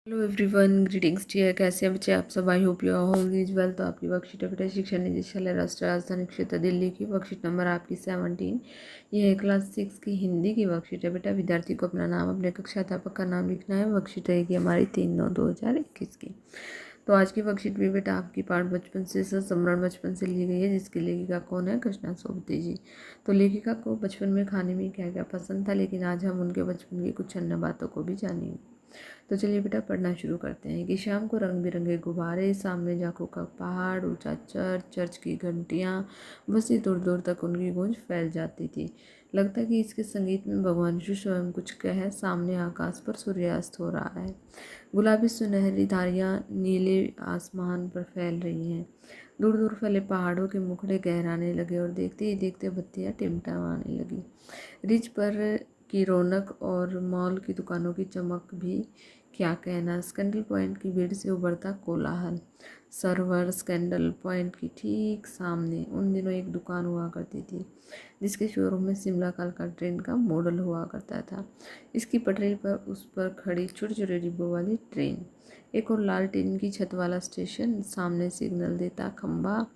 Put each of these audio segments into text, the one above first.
Hello everyone, greetings dear. कैसे हैं बच्चे आप सब? I hope you all is well. तो आपकी वर्कशीट है बेटा शिक्षा निदेशालय राष्ट्रीय राजधानी क्षेत्र दिल्ली की। वर्कशीट नंबर आपकी 17। ये है क्लास 6 की हिंदी की वर्कशीट है बेटा। विद्यार्थी को अपना नाम, अपने कक्षा अध्यापक का नाम लिखना है। वर्कशीट रहेगी हमारी 3/9/2021 की। तो आज की वर्कशीट में बेटा आपकी पाठ बचपन से स्मरण बचपन से ली गई है, जिसकी लेखिका कौन है? कृष्णा सोबती जी। तो लेखिका को बचपन में खाने में क्या क्या पसंद था, लेकिन आज हम उनके बचपन की कुछ अन्य बातों को भी जानेंगे। तो चलिए बेटा पढ़ना शुरू करते हैं। कि शाम को रंग बिरंगे गुब्बारे, सामने जाखों का पहाड़, ऊंचा चर्च, चर्च की घंटियाँ, बस ही दूर दूर तक उनकी गूंज फैल जाती थी। लगता कि इसके संगीत में भगवान यीशु स्वयं कुछ कहे। सामने आकाश पर सूर्यास्त हो रहा है। गुलाबी सुनहरी धारियाँ नीले आसमान पर फैल रही हैं। दूर दूर फैले पहाड़ों के मुखड़े गहराने लगे और देखते ही देखते बत्तियाँ टिमटिमाने लगी। रिज पर की रौनक और मॉल की दुकानों की चमक भी क्या कहना। स्कैंडल पॉइंट की भीड़ से उभरता कोलाहल। सर्वर स्कैंडल पॉइंट की ठीक सामने उन दिनों एक दुकान हुआ करती थी, जिसके शोरूम में शिमला कालका ट्रेन का मॉडल हुआ करता था। इसकी पटरी पर उस पर खड़ी छोटे छोटे डिब्बों वाली ट्रेन, एक और लाल टीन की छत वाला स्टेशन, सामने सिग्नल देता खंबा,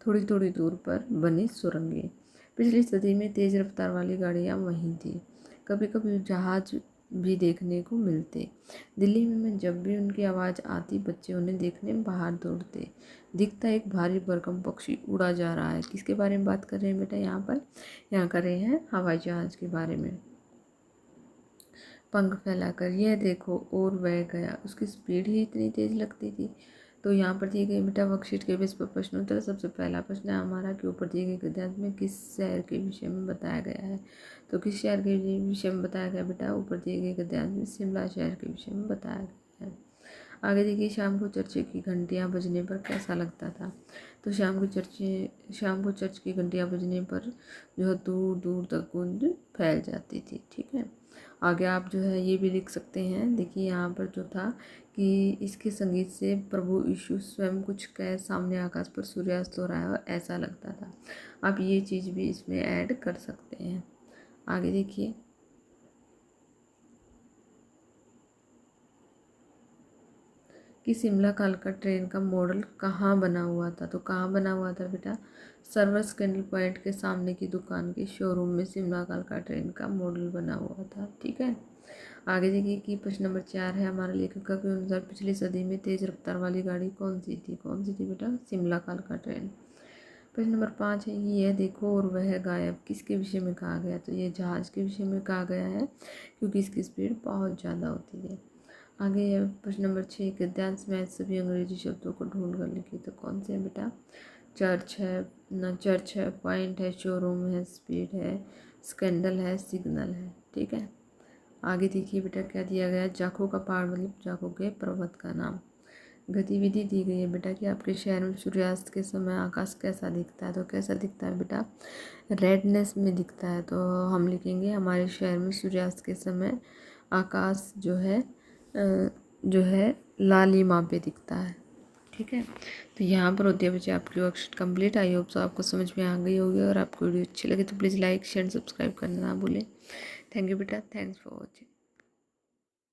थोड़ी थोड़ी दूर पर बनी सुरंगें। पिछली सदी में तेज़ रफ्तार वाली गाड़ियाँ वहीं थी। कभी कभी जहाज भी देखने को मिलते। दिल्ली में जब भी उनकी आवाज़ आती, बच्चे उन्हें देखने बाहर दौड़ते। दिखता एक भारी भरकम पक्षी उड़ा जा रहा है। किसके बारे में बात कर रहे हैं बेटा? यहाँ कर रहे हैं हवाई जहाज़ के बारे में। पंख फैलाकर यह देखो, और वह गया। उसकी स्पीड ही इतनी तेज़ लगती थी। तो यहाँ पर दिए गए बेटा वर्कशीट के बेस पर प्रश्नोत्तर। सबसे पहला प्रश्न है हमारा कि ऊपर दिए गए गद्यांश में किस शहर के विषय में बताया गया है। तो किस शहर के विषय में बताया गया बेटा? ऊपर दिए गए गद्यांश में शिमला शहर के विषय में बताया गया है। आगे देखिए, शाम को चर्च की घंटियाँ बजने पर कैसा लगता था। तो शाम को चर्च की घंटियाँ बजने पर जो है दूर दूर तक गूंज फैल जाती थी। ठीक है, आगे आप जो है ये भी लिख सकते हैं। देखिए यहाँ पर जो था कि इसके संगीत से प्रभु यीशु स्वयं कुछ कह, सामने आकाश पर सूर्यास्त हो रहा है और ऐसा लगता था। आप ये चीज़ भी इसमें ऐड कर सकते हैं। आगे देखिए, कि शिमला कालका ट्रेन का मॉडल कहाँ बना हुआ था। तो कहाँ बना हुआ था बेटा? सर्वर स्कैंडल पॉइंट के सामने की दुकान के शोरूम में शिमला कालका ट्रेन का मॉडल बना हुआ था। ठीक है, आगे देखिए कि प्रश्न नंबर 4 है हमारा लेखक के अनुसार पिछली सदी में तेज रफ्तार वाली गाड़ी कौन सी थी? कौन सी थी बेटा? शिमला कालका ट्रेन। प्रश्न नंबर 5 है यह देखो और वह गायब, किसके विषय में कहा गया? तो ये जहाज़ के विषय में कहा गया है, क्योंकि इसकी स्पीड बहुत ज़्यादा होती है। आगे है प्रश्न नंबर 6, गद्यांश में सभी अंग्रेजी शब्दों को ढूंढ कर लिखिए। तो कौन से है बेटा? चर्च है, पॉइंट है, शोरूम है, स्पीड है, स्कैंडल है, सिग्नल है। ठीक है, आगे देखिए बेटा क्या दिया गया। जाखों का पहाड़ मतलब जाखों के पर्वत का नाम। गतिविधि दी गई है बेटा कि आपके शहर में सूर्यास्त के समय आकाश कैसा दिखता है। तो कैसा दिखता है बेटा? रेडनेस में दिखता है। तो हम लिखेंगे हमारे शहर में सूर्यास्त के समय आकाश जो है लालिमा पे दिखता है। ठीक है, तो यहाँ पर होती है बच्चे आपकी worksheet complete. I hope so आपको समझ में आ गई होगी। और आपको वीडियो अच्छी लगे तो प्लीज़ लाइक शेयर सब्सक्राइब करना ना भूलें। थैंक यू बेटा, थैंक्स फॉर वॉचिंग।